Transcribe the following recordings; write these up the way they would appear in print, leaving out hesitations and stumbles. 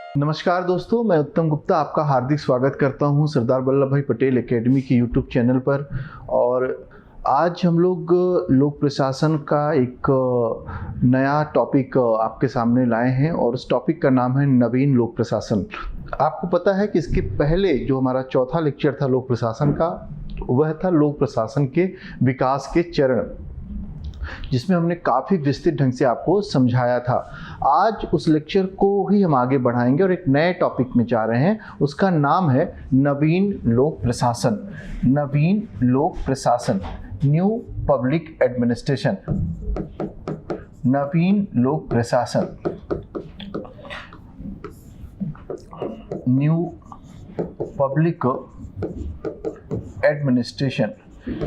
नमस्कार दोस्तों, मैं उत्तम गुप्ता आपका हार्दिक स्वागत करता हूं सरदार वल्लभ भाई पटेल एकेडमी के यूट्यूब चैनल पर। और आज हम लोग लोक प्रशासन का एक नया टॉपिक आपके सामने लाए हैं और उस टॉपिक का नाम है नवीन लोक प्रशासन। आपको पता है कि इसके पहले जो हमारा चौथा लेक्चर था लोक प्रशासन का, वह था लोक प्रशासन के विकास के चरण, जिसमें हमने काफ़ी विस्तृत ढंग से आपको समझाया था। आज उस लेक्चर को ही हम आगे बढ़ाएंगे और एक नए टॉपिक में जा रहे हैं। उसका नाम है नवीन लोक प्रशासन। नवीन लोक प्रशासन, न्यू पब्लिक एडमिनिस्ट्रेशन। नवीन लोक प्रशासन, न्यू पब्लिक एडमिनिस्ट्रेशन।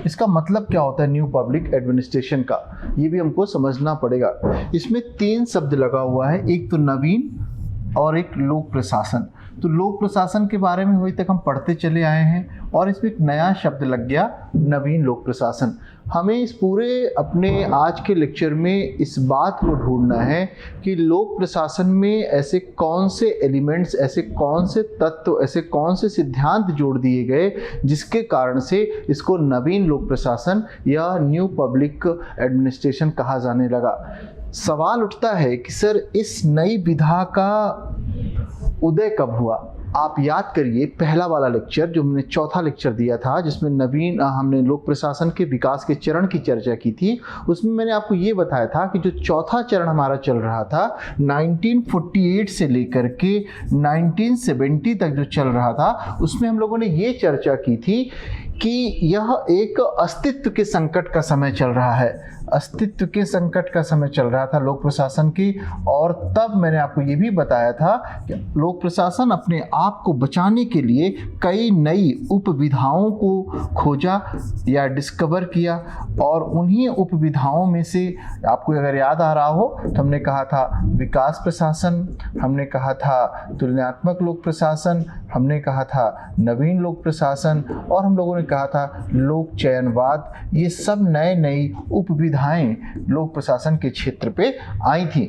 इसका मतलब क्या होता है न्यू पब्लिक एडमिनिस्ट्रेशन का, ये भी हमको समझना पड़ेगा। इसमें 3 शब्द लगा हुआ है, एक तो नवीन और एक लोक प्रशासन। तो लोक प्रशासन के बारे में अभी तक हम पढ़ते चले आए हैं और इसमें एक नया शब्द लग गया, नवीन लोक प्रशासन। हमें इस पूरे अपने आज के लेक्चर में इस बात को ढूंढना है कि लोक प्रशासन में ऐसे कौन से एलिमेंट्स, ऐसे कौन से तत्व, ऐसे कौन से सिद्धांत जोड़ दिए गए जिसके कारण से इसको नवीन लोक प्रशासन या न्यू पब्लिक एडमिनिस्ट्रेशन कहा जाने लगा। सवाल उठता है कि सर इस नई विधा का उदय कब हुआ। आप याद करिए पहला वाला लेक्चर जो हमने चौथा लेक्चर दिया था, जिसमें हमने लोक प्रशासन के विकास के चरण की चर्चा की थी। उसमें मैंने आपको ये बताया था कि जो चौथा चरण हमारा चल रहा था 1948 से लेकर के 1970 तक जो चल रहा था, उसमें हम लोगों ने ये चर्चा की थी कि यह एक अस्तित्व के संकट का समय चल रहा है। अस्तित्व के संकट का समय चल रहा था लोक प्रशासन की। और तब मैंने आपको ये भी बताया था कि लोक प्रशासन अपने आप को बचाने के लिए कई नई उपविधाओं को खोजा या डिस्कवर किया। और उन्हीं उपविधाओं में से आपको अगर याद आ रहा हो तो हमने कहा था विकास प्रशासन, हमने कहा था तुलनात्मक लोक प्रशासन, हमने कहा था नवीन लोक प्रशासन और हम लोगों ने कहा था लोक चयनवाद। ये सब नई उपविधाएं लोक प्रशासन के क्षेत्र पे आई थी।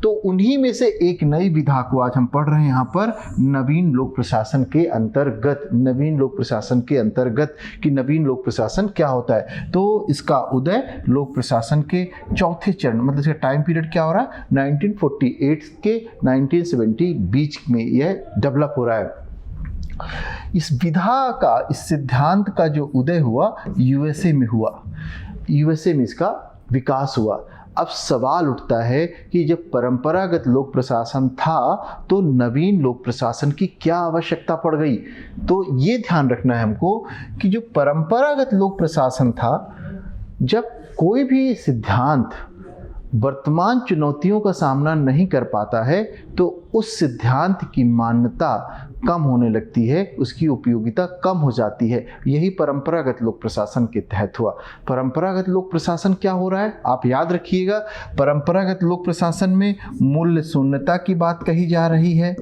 तो उन्हीं में से एक नई विधा को आज हम पढ़ रहे हैं यहाँ पर, नवीन लोक प्रशासन के अंतर्गत। नवीन लोक प्रशासन के अंतर्गत कि नवीन लोक प्रशासन क्या होता है। तो इसका उदय लोक प्रशासन के चौथे चरण, मतलब इसका टाइम पीरियड क्या हो रहा है, 1948 के 1970 बीच में यह डेवलप हो रहा है। इस विधा का, इस सिद्धांत का जो उदय हुआ यूएसए में हुआ, यूएसए में इसका विकास हुआ। अब सवाल उठता है कि जब परंपरागत लोक प्रशासन था तो नवीन लोक प्रशासन की क्या आवश्यकता पड़ गई। तो ये ध्यान रखना है हमको कि जो परंपरागत लोक प्रशासन था, जब कोई भी सिद्धांत वर्तमान चुनौतियों का सामना नहीं कर पाता है तो उस सिद्धांत की मान्यता कम होने लगती है, उसकी उपयोगिता कम हो जाती है। यही परंपरागत लोक प्रशासन के तहत हुआ। परंपरागत लोक प्रशासन क्या हो रहा है, आप याद रखिएगा। परंपरागत लोक प्रशासन में मूल्य शून्यता की बात कही जा रही है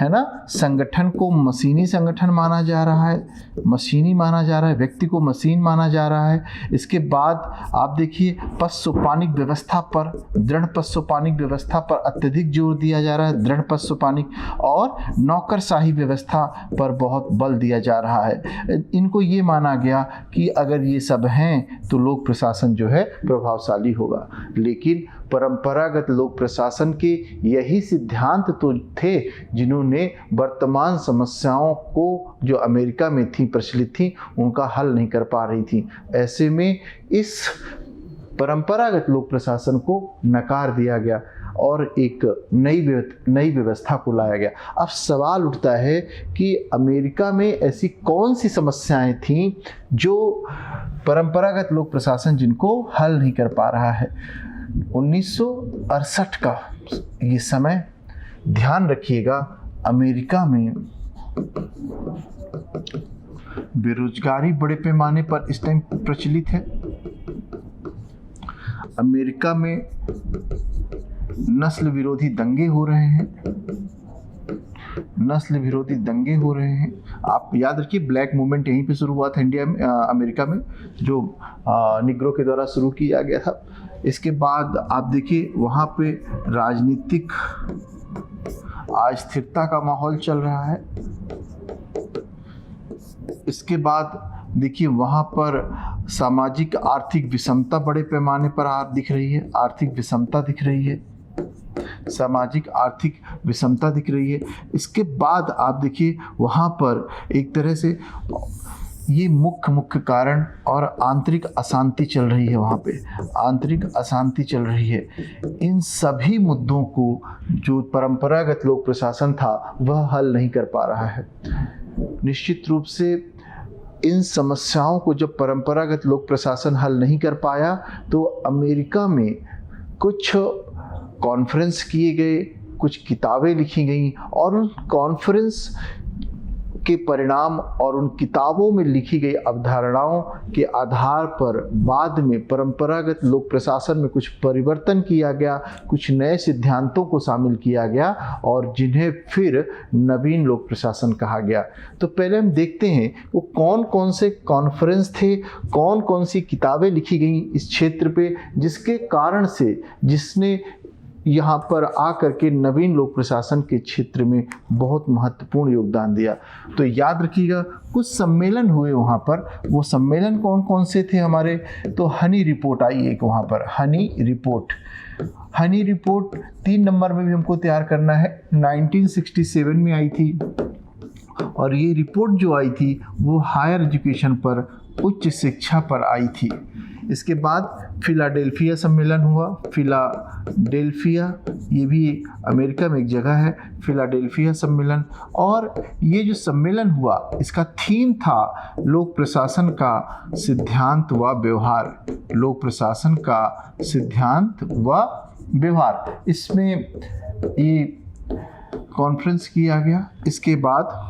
ना। संगठन को मशीनी संगठन माना जा रहा है, मशीनी माना जा रहा है, व्यक्ति को मशीन माना जा रहा है। इसके बाद आप देखिए पशुपानिक व्यवस्था पर, दृढ़ पशुपानिक व्यवस्था पर अत्यधिक जोर दिया जा रहा है, दृढ़ पशुपानिक, और नौकरशाही व्यवस्था पर बहुत बल दिया जा रहा है। इनको ये माना गया कि अगर ये सब हैं तो लोक प्रशासन जो है प्रभावशाली होगा। लेकिन परंपरागत लोक प्रशासन के यही सिद्धांत तो थे जिन्होंने वर्तमान समस्याओं को जो अमेरिका में थी, प्रचलित थी, उनका हल नहीं कर पा रही थी। ऐसे में इस परंपरागत लोक प्रशासन को नकार दिया गया और एक नई व्यवस्था को लाया गया। अब सवाल उठता है कि अमेरिका में ऐसी कौन सी समस्याएं थीं जो परंपरागत लोक प्रशासन जिनको हल नहीं कर पा रहा है। 1968 का ये समय, ध्यान रखिएगा, अमेरिका में बेरोजगारी बड़े पैमाने पर इस टाइम प्रचलित है। अमेरिका में नस्ल विरोधी दंगे हो रहे हैं, नस्ल विरोधी दंगे हो रहे हैं। आप याद रखिए ब्लैक मूवमेंट यहीं पे शुरू हुआ था इंडिया में, अमेरिका में, जो निग्रो के द्वारा शुरू किया गया था। इसके बाद आप देखिए वहाँ पे राजनीतिक अस्थिरता का माहौल चल रहा है। इसके बाद देखिए वहाँ पर सामाजिक आर्थिक विषमता बड़े पैमाने पर दिख रही है, आर्थिक विषमता दिख रही है, सामाजिक आर्थिक विषमता दिख रही है। इसके बाद आप देखिए वहाँ पर एक तरह से ये मुख्य कारण और आंतरिक अशांति चल रही है, वहाँ पे आंतरिक अशांति चल रही है। इन सभी मुद्दों को जो परंपरागत लोक प्रशासन था वह हल नहीं कर पा रहा है। निश्चित रूप से इन समस्याओं को जब परंपरागत लोक प्रशासन हल नहीं कर पाया तो अमेरिका में कुछ कॉन्फ्रेंस किए गए, कुछ किताबें लिखी गई और उन कॉन्फ्रेंस के परिणाम और उन किताबों में लिखी गई अवधारणाओं के आधार पर बाद में परंपरागत लोक प्रशासन में कुछ परिवर्तन किया गया, कुछ नए सिद्धांतों को शामिल किया गया और जिन्हें फिर नवीन लोक प्रशासन कहा गया। तो पहले हम देखते हैं वो कौन कौन से कॉन्फ्रेंस थे, कौन कौन सी किताबें लिखी गई इस क्षेत्र पे, जिसके कारण से जिसने यहाँ पर आकर के नवीन लोक प्रशासन के क्षेत्र में बहुत महत्वपूर्ण योगदान दिया। तो याद रखिएगा कुछ सम्मेलन हुए वहाँ पर। वो सम्मेलन कौन कौन से थे हमारे, तो हनी रिपोर्ट आई एक वहाँ पर, हनी रिपोर्ट 3 नंबर में भी हमको तैयार करना है, 1967 में आई थी। और ये रिपोर्ट जो आई थी वो हायर एजुकेशन पर, उच्च शिक्षा पर आई थी। इसके बाद फिलाडेल्फिया सम्मेलन हुआ। फिलाडेल्फिया ये भी अमेरिका में एक जगह है, फिलाडेल्फिया सम्मेलन। और ये जो सम्मेलन हुआ इसका थीम था लोक प्रशासन का सिद्धांत व व्यवहार, लोक प्रशासन का सिद्धांत व व्यवहार। इसमें ये कॉन्फ्रेंस किया गया। इसके बाद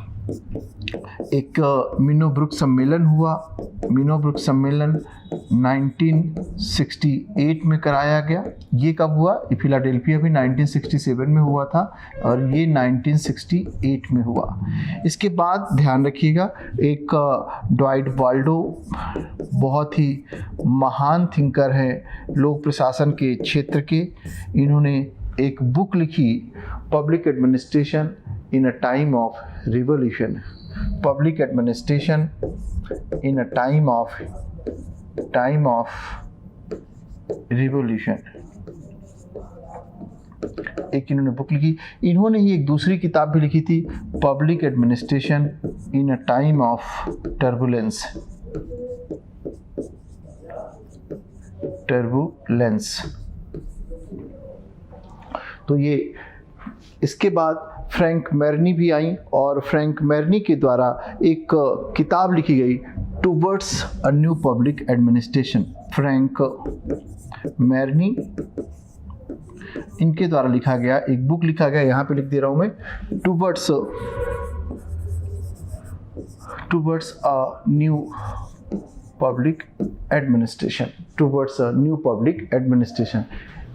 एक मिनोब्रुक सम्मेलन हुआ। मिनोब्रुक सम्मेलन 1968 में कराया गया। ये कब हुआ, फिलाडेल्फिया भी 1967 में हुआ था और ये 1968 में हुआ। इसके बाद ध्यान रखिएगा एक ड्वाइट वाल्डो बहुत ही महान थिंकर है लोक प्रशासन के क्षेत्र के। इन्होंने एक बुक लिखी, public administration in a time of revolution, public administration in a time of revolution, एक इन्होंने बुक लिखी। इन्होंने ही एक दूसरी किताब भी लिखी थी, public administration in a time of turbulence. तो ये इसके बाद फ्रैंक मैरनी भी आई और फ्रैंक मैरनी के द्वारा एक किताब लिखी गई, towards a new public administration. Frank Marini इनके द्वारा लिखा गया एक बुक लिखा गया, यहाँ पे लिख दे रहा हूँ मैं, towards a new public administration, towards a new public administration.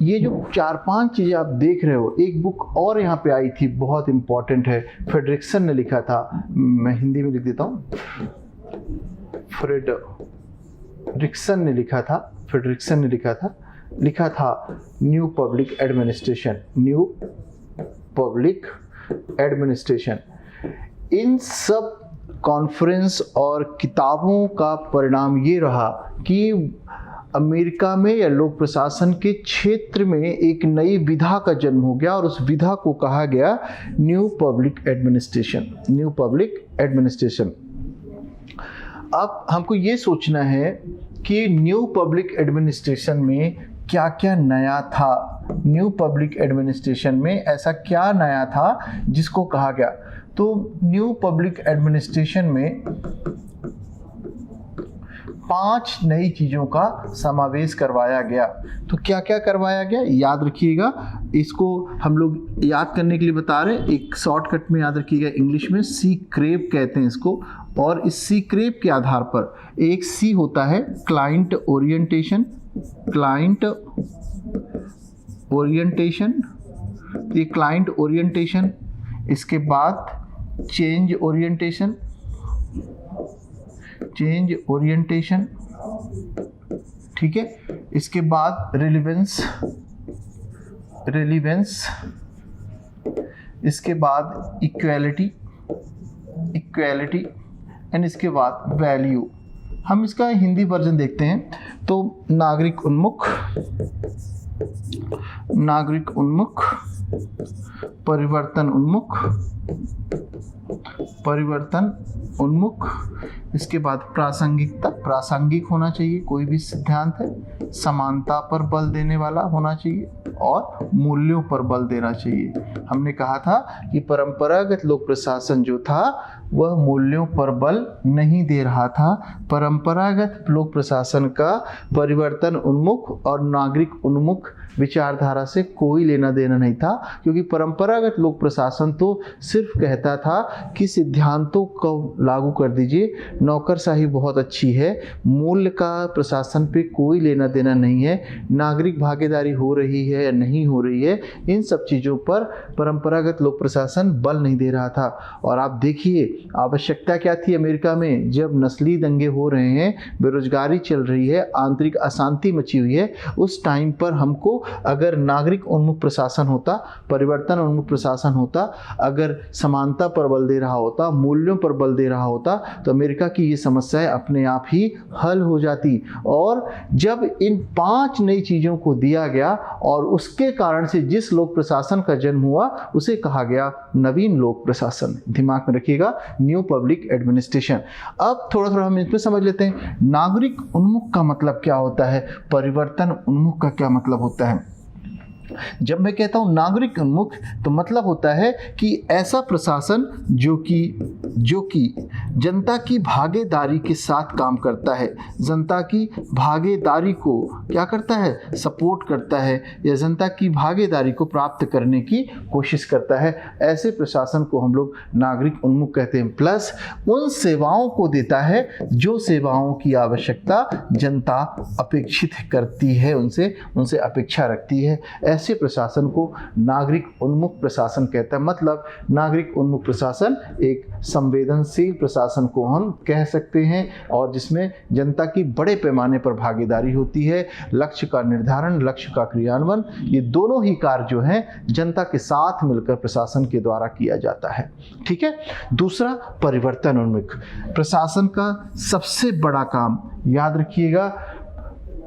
ये जो 4-5 चीज़ें आप देख रहे हो, एक बुक और यहाँ पे आई थी बहुत इम्पॉर्टेंट है, फ्रेडरिक्सन ने लिखा था, मैं हिंदी में लिख देता हूँ, फ्रेडरिक्सन ने लिखा था न्यू पब्लिक एडमिनिस्ट्रेशन। इन सब कॉन्फ्रेंस और किताबों का परिणाम ये रहा कि अमेरिका में या लोक प्रशासन के क्षेत्र में एक नई विधा का जन्म हो गया और उस विधा को कहा गया न्यू पब्लिक एडमिनिस्ट्रेशन। अब हमको ये सोचना है कि न्यू पब्लिक एडमिनिस्ट्रेशन में क्या क्या नया था, न्यू पब्लिक एडमिनिस्ट्रेशन में ऐसा क्या नया था जिसको कहा गया। तो न्यू पब्लिक एडमिनिस्ट्रेशन में 5 नई चीज़ों का समावेश करवाया गया। तो क्या क्या करवाया गया याद रखिएगा, इसको हम लोग याद करने के लिए बता रहे हैं, एक शॉर्टकट में याद रखिएगा, इंग्लिश में सी क्रेप कहते हैं इसको। और इस सी क्रेप के आधार पर एक सी होता है क्लाइंट ओरिएंटेशन, ये क्लाइंट ओरिएंटेशन। इसके बाद चेंज ओरिएंटेशन, चेंज ओरिएंटेशन, ठीक है। इसके बाद रिलेवेंस, इसके बाद इक्वालिटी एंड इसके बाद वैल्यू। हम इसका हिंदी वर्जन देखते हैं तो नागरिक उन्मुख, परिवर्तन उन्मुख, इसके बाद प्रासंगिकता, प्रासंगिक होना चाहिए कोई भी सिद्धांत है, समानता पर बल देने वाला होना चाहिए और मूल्यों पर बल देना चाहिए। हमने कहा था कि परंपरागत लोक प्रशासन जो था वह मूल्यों पर बल नहीं दे रहा था। परंपरागत लोक प्रशासन का परिवर्तन उन्मुख और नागरिक उन्मुख विचारधारा से कोई लेना देना नहीं था, क्योंकि परंपरागत लोक प्रशासन तो सिर्फ कहता था कि सिद्धांतों को लागू कर दीजिए, नौकरशाही बहुत अच्छी है, मूल्य का प्रशासन पे कोई लेना देना नहीं है, नागरिक भागीदारी हो रही है या नहीं हो रही है, इन सब चीज़ों पर परंपरागत लोक प्रशासन बल नहीं दे रहा था। और आप देखिए आवश्यकता क्या थी अमेरिका में, जब नस्ली दंगे हो रहे हैं, बेरोजगारी चल रही है, आंतरिक अशांति मची हुई है, उस टाइम पर हमको अगर नागरिक उन्मुख प्रशासन होता, परिवर्तन उन्मुख प्रशासन होता, अगर समानता पर बल दे रहा होता, मूल्यों पर बल दे रहा होता, तो अमेरिका की ये समस्याएं अपने आप ही हल हो जाती। और जब इन 5 नई चीज़ों को दिया गया और उसके कारण से जिस लोक प्रशासन का जन्म हुआ उसे कहा गया नवीन लोक प्रशासन। दिमाग में रखिएगा, न्यू पब्लिक एडमिनिस्ट्रेशन। अब थोड़ा थोड़ा हम इसमें समझ लेते हैं नागरिक उन्मुख का मतलब क्या होता है, परिवर्तन उन्मुख का क्या मतलब होता है। जब मैं कहता हूं नागरिक उन्मुख तो मतलब होता है कि ऐसा प्रशासन जो कि जनता की भागीदारी के साथ काम करता है, जनता की भागीदारी को क्या करता है, सपोर्ट करता है, या जनता की भागीदारी को प्राप्त करने की कोशिश करता है। ऐसे प्रशासन को हम लोग नागरिक उन्मुख कहते हैं। प्लस उन सेवाओं को देता है जो सेवाओं की आवश्यकता जनता अपेक्षित करती है, उनसे अपेक्षा रखती है। ऐसे प्रशासन को नागरिक उन्मुख प्रशासन कहता है। मतलब नागरिक उन्मुख प्रशासन एक संवेदनशील प्रशासन को हम कह सकते हैं, और जिसमें जनता की बड़े पैमाने पर भागीदारी होती है। लक्ष्य का निर्धारण, लक्ष्य का क्रियान्वयन, ये दोनों ही कार्य जो हैं जनता के साथ मिलकर प्रशासन के द्वारा किया जाता है। ठीक है। दूसरा, परिवर्तन उन्मुख प्रशासन का सबसे बड़ा काम, याद रखिएगा,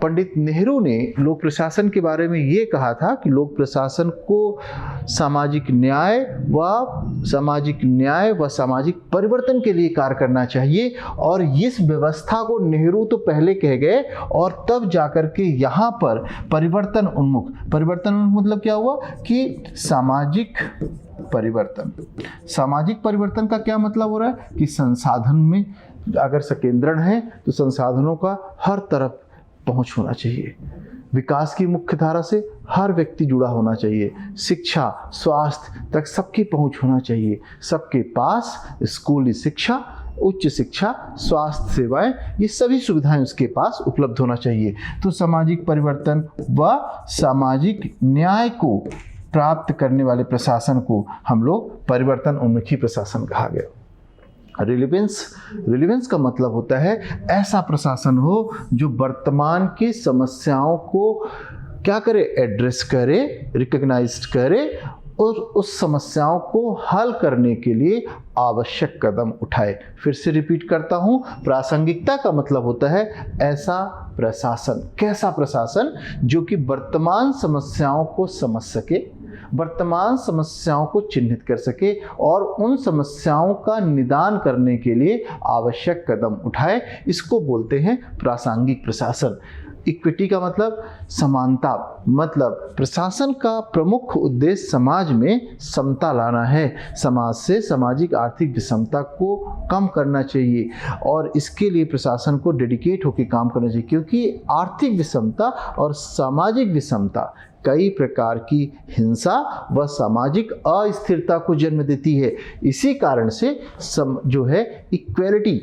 पंडित नेहरू ने लोक प्रशासन के बारे में ये कहा था कि लोक प्रशासन को सामाजिक न्याय व सामाजिक परिवर्तन के लिए कार्य करना चाहिए। और इस व्यवस्था को नेहरू तो पहले कह गए, और तब जाकर के यहाँ पर परिवर्तन उन्मुख मतलब क्या हुआ कि सामाजिक परिवर्तन का क्या मतलब हो रहा है कि संसाधन में अगर संकेंद्रण है तो संसाधनों का हर तरफ पहुंच होना चाहिए। विकास की मुख्य धारा से हर व्यक्ति जुड़ा होना चाहिए। शिक्षा, स्वास्थ्य तक सबकी पहुंच होना चाहिए। सबके पास स्कूली शिक्षा, उच्च शिक्षा, स्वास्थ्य सेवाएं, ये सभी सुविधाएं उसके पास उपलब्ध होना चाहिए। तो सामाजिक परिवर्तन व सामाजिक न्याय को प्राप्त करने वाले प्रशासन को हम लोग परिवर्तन उन्मुखी प्रशासन कहा गया। रिलेवेंस का मतलब होता है ऐसा प्रशासन हो जो वर्तमान की समस्याओं को क्या करे, एड्रेस करे, रिकॉग्नाइज करे और उस समस्याओं को हल करने के लिए आवश्यक कदम उठाए। फिर से रिपीट करता हूं, प्रासंगिकता का मतलब होता है ऐसा प्रशासन, कैसा प्रशासन जो कि वर्तमान समस्याओं को समझ सके, वर्तमान समस्याओं को चिन्हित कर सके और उन समस्याओं का निदान करने के लिए आवश्यक कदम उठाए। इसको बोलते हैं प्रासंगिक प्रशासन। इक्विटी का मतलब समानता, मतलब प्रशासन का प्रमुख उद्देश्य समाज में समता लाना है। समाज से सामाजिक आर्थिक विषमता को कम करना चाहिए और इसके लिए प्रशासन को डेडिकेट होकर काम करना चाहिए, क्योंकि आर्थिक विषमता और सामाजिक विषमता कई प्रकार की हिंसा व सामाजिक अस्थिरता को जन्म देती है। इसी कारण से जो है इक्वेलिटी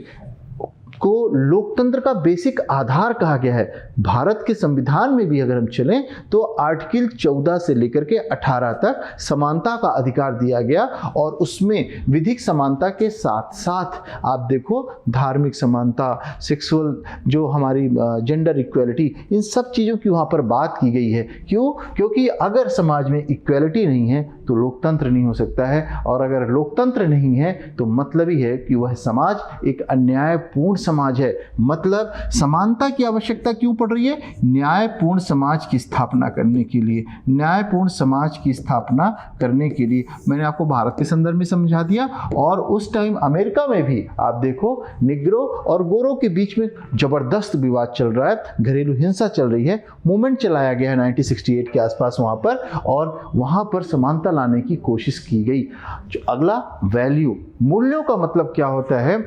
को लोकतंत्र का बेसिक आधार कहा गया है। भारत के संविधान में भी अगर हम चलें तो आर्टिकल 14 से लेकर के 18 तक समानता का अधिकार दिया गया, और उसमें विधिक समानता के साथ साथ आप देखो धार्मिक समानता, सेक्सुअल जो हमारी जेंडर इक्वेलिटी, इन सब चीज़ों की वहाँ पर बात की गई है। क्यों? क्योंकि अगर समाज में इक्वेलिटी नहीं है तो लोकतंत्र नहीं हो सकता है, और अगर लोकतंत्र नहीं है तो मतलब ही है कि वह समाज एक अन्यायपूर्ण समाज है। मतलब समानता की आवश्यकता क्यों पड़ रही है? न्यायपूर्ण समाज की स्थापना करने के लिए, न्यायपूर्ण समाज की स्थापना करने के लिए। मैंने आपको भारत के संदर्भ में समझा दिया, और उस टाइम अमेरिका में भी आप देखो निग्रो और गोरों के बीच में जबरदस्त विवाद चल रहा है, घरेलू हिंसा चल रही है। मूवमेंट चलाया गया है 1968 के आसपास वहाँ पर, और वहाँ पर समानता लाने की कोशिश की गई। अगला वैल्यू, मूल्यों का मतलब क्या होता है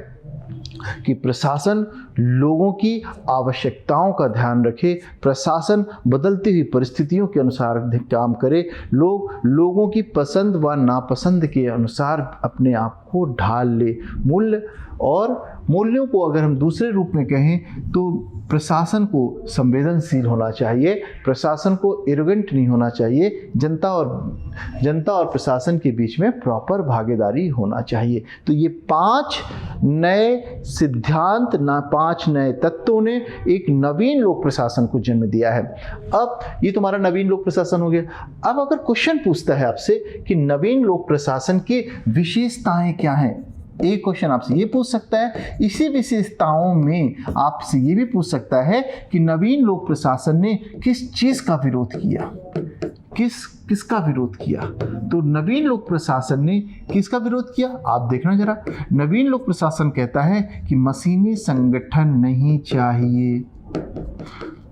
कि प्रशासन लोगों की आवश्यकताओं का ध्यान रखे, प्रशासन बदलती हुई परिस्थितियों के अनुसार काम करे, लोगों की पसंद व नापसंद के अनुसार अपने आप को ढाल ले। मूल्य और मूल्यों को अगर हम दूसरे रूप में कहें तो प्रशासन को संवेदनशील होना चाहिए, प्रशासन को एरोगेंट नहीं होना चाहिए, जनता और प्रशासन के बीच में प्रॉपर भागीदारी होना चाहिए। तो ये 5 नए सिद्धांत, 5 नए तत्वों ने एक नवीन लोक प्रशासन को जन्म दिया है। अब ये तुम्हारा नवीन लोक प्रशासन हो गया। अब अगर क्वेश्चन पूछता है आपसे कि नवीन लोक प्रशासन की विशेषताएं क्या हैं, एक क्वेश्चन आपसे ये पूछ सकता है। इसी विशेषताओं में आपसे ये भी पूछ सकता है कि नवीन लोक प्रशासन ने किस चीज का विरोध किया, किसका विरोध किया। तो नवीन लोक प्रशासन ने किसका विरोध किया, आप देखना जरा। नवीन लोक प्रशासन कहता है कि मशीनी संगठन नहीं चाहिए,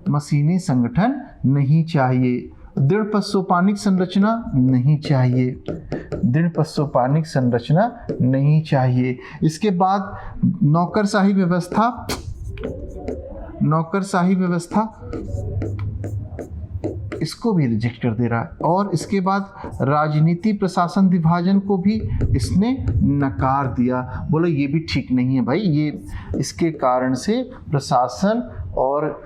मशीनी संगठन नहीं चाहिए, दृढ़ पशुपानिक संरचना नहीं चाहिए, दृढ़ पशुपानिक संरचना नहीं चाहिए। इसके बाद नौकरशाही व्यवस्था, नौकरशाही व्यवस्था इसको भी रिजेक्ट कर दे रहा है। और इसके बाद राजनीति प्रशासन विभाजन को भी इसने नकार दिया, बोला ये भी ठीक नहीं है भाई, ये इसके कारण से प्रशासन और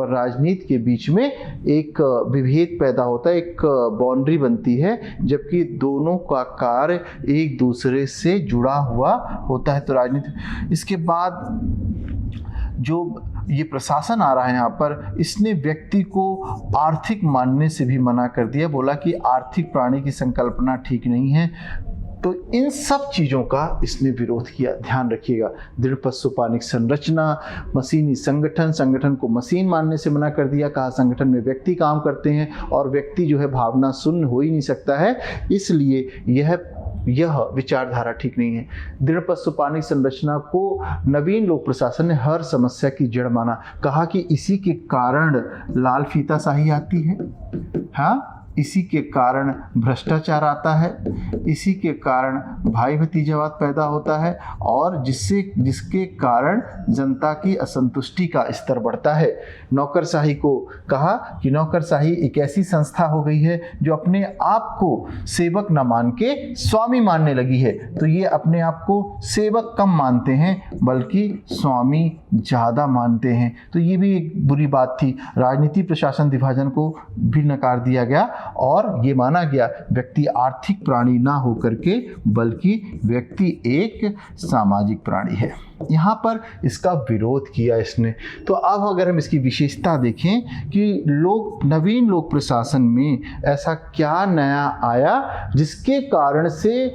राजनीति के बीच में एक विभेद पैदा होता है, एक बाउंड्री बनती है, जबकि दोनों का कार्य एक दूसरे से जुड़ा हुआ होता है। तो राजनीति, इसके बाद जो ये प्रशासन आ रहा है यहाँ पर, इसने व्यक्ति को आर्थिक मानने से भी मना कर दिया, बोला कि आर्थिक प्राणी की संकल्पना ठीक नहीं है। तो इन सब चीज़ों का इसने विरोध किया। ध्यान रखिएगा, दृढ़ पशुपानिक संरचना, मशीनी संगठन, संगठन को मशीन मानने से मना कर दिया, कहा संगठन में व्यक्ति काम करते हैं और व्यक्ति जो है भावना शून्य हो ही नहीं सकता है, इसलिए यह विचारधारा ठीक नहीं है। दृढ़ पशुपानिक संरचना को नवीन लोक प्रशासन ने हर समस्या की जड़ माना, कहा कि इसी के कारण लाल फीताशाही आती है, हाँ, इसी के कारण भ्रष्टाचार आता है, इसी के कारण भाई भतीजावाद पैदा होता है, और जिसके कारण जनता की असंतुष्टि का स्तर बढ़ता है। नौकरशाही को कहा कि नौकरशाही एक ऐसी संस्था हो गई है जो अपने आप को सेवक न मान के स्वामी मानने लगी है। तो ये अपने आप को सेवक कम मानते हैं बल्कि स्वामी ज़्यादा मानते हैं। तो ये भी एक बुरी बात थी। राजनीति प्रशासन विभाजन को भी नकार दिया गया और ये माना गया व्यक्ति आर्थिक प्राणी ना होकर के बल्कि व्यक्ति एक सामाजिक प्राणी है। यहाँ पर इसका विरोध किया इसने। तो अब अगर हम इसकी विशेषता देखें कि नवीन लोक प्रशासन में ऐसा क्या नया आया जिसके कारण से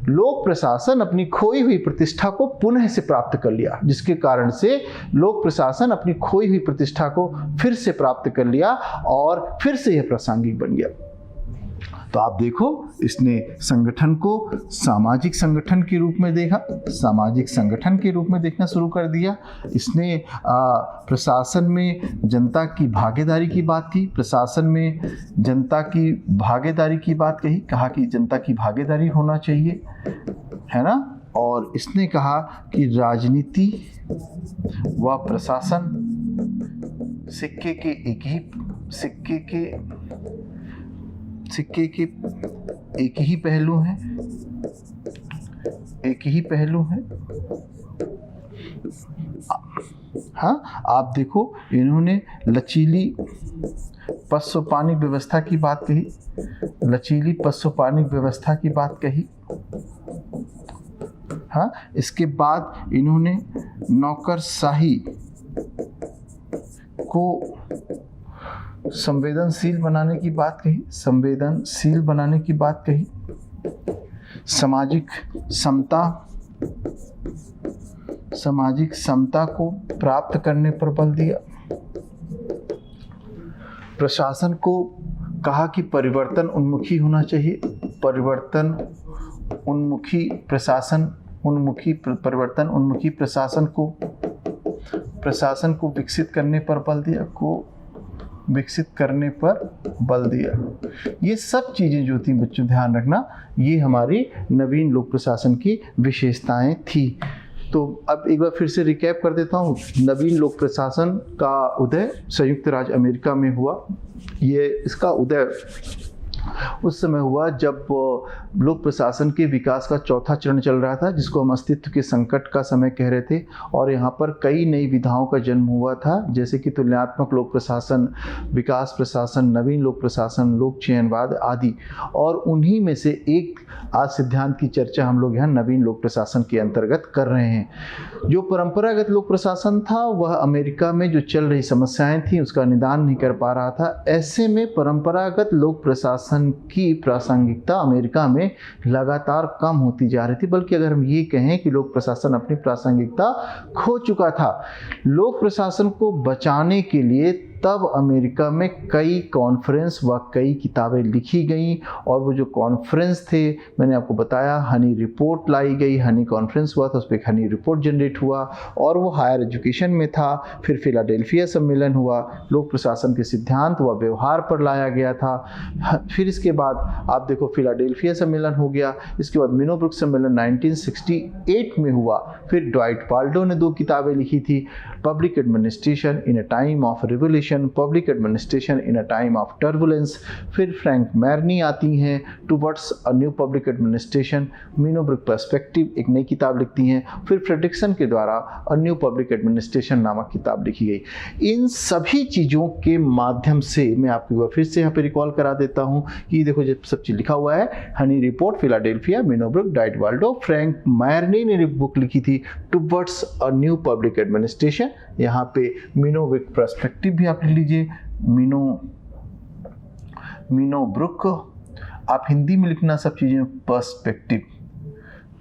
लोक प्रशासन अपनी खोई हुई प्रतिष्ठा को पुनः से प्राप्त कर लिया, जिसके कारण से लोक प्रशासन अपनी खोई हुई प्रतिष्ठा को फिर से प्राप्त कर लिया और फिर से यह प्रासंगिक बन गया। तो आप देखो, इसने संगठन को सामाजिक संगठन के रूप में देखा, सामाजिक संगठन के रूप में देखना शुरू कर दिया। इसने प्रशासन में जनता की भागीदारी की बात की, प्रशासन में जनता की भागीदारी की बात कही, कहा कि जनता की भागीदारी होना चाहिए, है ना। और इसने कहा कि राजनीति व प्रशासन सिक्के के एक ही पहलू हैं, हाँ, आप देखो इन्होंने लचीली पशुपानिक व्यवस्था की बात कही, लचीली पशुपानिक व्यवस्था की बात कही। हाँ, इसके बाद इन्होंने नौकरशाही को संवेदनशील बनाने की बात कही, संवेदनशील बनाने की बात कही। सामाजिक समता को प्राप्त करने पर बल दिया। प्रशासन को कहा कि परिवर्तन उन्मुखी होना चाहिए, परिवर्तन उन्मुखी प्रशासन को विकसित करने पर बल दिया। ये सब चीज़ें जो थी बच्चों ध्यान रखना, ये हमारी नवीन लोक प्रशासन की विशेषताएं थी। तो अब एक बार फिर से रिकैप कर देता हूँ। नवीन लोक प्रशासन का उदय संयुक्त राज्य अमेरिका में हुआ। ये इसका उदय उस समय हुआ जब लोक प्रशासन के विकास का चौथा चरण चल रहा था, जिसको हम अस्तित्व के संकट का समय कह रहे थे। और यहाँ पर कई नई विधाओं का जन्म हुआ था, जैसे कि तुलनात्मक लोक प्रशासन, विकास प्रशासन, नवीन लोक प्रशासन, लोक चयनवाद आदि। और उन्हीं में से एक आज सिद्धांत की चर्चा हम लोग यहाँ नवीन लोक प्रशासन के अंतर्गत कर रहे हैं। जो परंपरागत लोक प्रशासन था वह अमेरिका में जो चल रही समस्याएं थी उसका निदान नहीं कर पा रहा था। ऐसे में परंपरागत लोक प्रशासन की प्रासंगिकता अमेरिका में लगातार कम होती जा रही थी, बल्कि अगर हम ये कहें कि लोक प्रशासन अपनी प्रासंगिकता खो चुका था। लोक प्रशासन को बचाने के लिए तब अमेरिका में कई कॉन्फ्रेंस व कई किताबें लिखी गईं, और वो जो कॉन्फ्रेंस थे मैंने आपको बताया, हनी रिपोर्ट लाई गई, हनी कॉन्फ्रेंस हुआ था, उस पर एक हनी रिपोर्ट जनरेट हुआ और वो हायर एजुकेशन में था। फिर फिलाडेल्फिया सम्मेलन हुआ, लोक प्रशासन के सिद्धांत व व्यवहार पर लाया गया था। फिर इसके बाद आप देखो फिलाडेल्फिया सम्मेलन हो गया, इसके बाद मिनोब्रुक सम्मेलन 1968 में हुआ। फिर ड्वाइट वाल्डो ने 2 किताबें लिखी थी, public administration in a time of revolution, public administration in a time of turbulence. फिर फ्रैंक मैरनी आती हैं, towards a new public administration, Minnowbrook perspective एक नई किताब लिखती हैं। फिर फ्रेडरिक्सन के द्वारा अ न्यू पब्लिक एडमिनिस्ट्रेशन नामक किताब लिखी गई। इन सभी चीज़ों के माध्यम से मैं आपको फिर से यहाँ पे रिकॉल करा देता हूँ कि देखो जब सब चीज़ लिखा हुआ है, Honey report, Philadelphia, Minnowbrook, Dwight Waldo, Frank Marini ने बुक लिखी थी towards a new public administration. यहाँ पे मिनोब्रुक पर्सपेक्टिव भी आप लिख लीजिए, मिनोब्रुक, आप हिंदी में लिखना सब चीज़ें,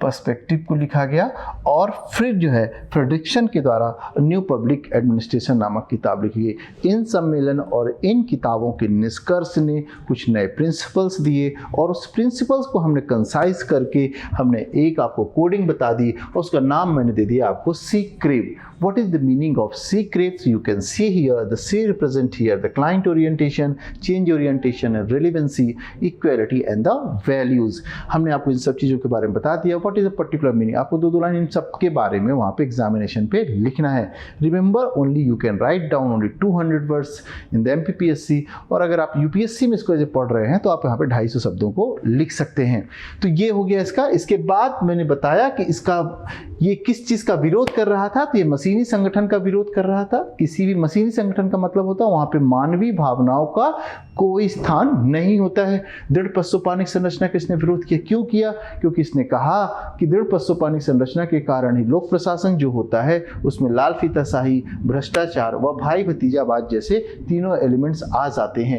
पर्सपेक्टिव को लिखा गया। और फिर जो है फ्रेडरिक्सन के द्वारा न्यू पब्लिक एडमिनिस्ट्रेशन नामक किताब लिखी गई। इन सम्मेलन और इन किताबों के निष्कर्ष ने कुछ नए प्रिंसिपल्स दिए, और उस प्रिंसिपल्स को हमने कंसाइज करके हमने एक आपको कोडिंग बता दी, और उसका नाम मैंने दे दिया आपको C-CRAVE। What is the meaning of C-CRAVE? So you can see here, the C represent here the client orientation, change orientation and relevancy, equality and the values। हमने आपको इन सब चीज़ों के बारे में बता दिया। What is a particular meaning? आपको 2 लाइन इन सब के बारे में वहाँ पे एग्जामिनेशन पे लिखना है। Remember only you can write down only 200 words in the MPPSC, और अगर आप UPSC में इसको पढ़ रहे हैं तो आप यहाँ पे 250 शब्दों को लिख सकते हैं। तो ये हो गया इसका। इसके बाद मैंने बताया कि इसका ये किस चीज़ का विरोध कर रहा था, तो ये मशीनी संगठन का विरोध कर रहा था। किसी भी मशीनी संगठन का मतलब होता है वहाँ पे मानवीय भावनाओं का कोई स्थान नहीं होता है। दृढ़ पशुपानिक संरचना का इसने विरोध किया। क्यों किया? क्योंकि इसने कहा कि दृढ़ पशुपानिक संरचना के कारण ही लोक प्रशासन जो होता है उसमें लाल फीताशाही, भ्रष्टाचार व भाई भतीजावाद जैसे तीनों एलिमेंट्स आ जाते हैं।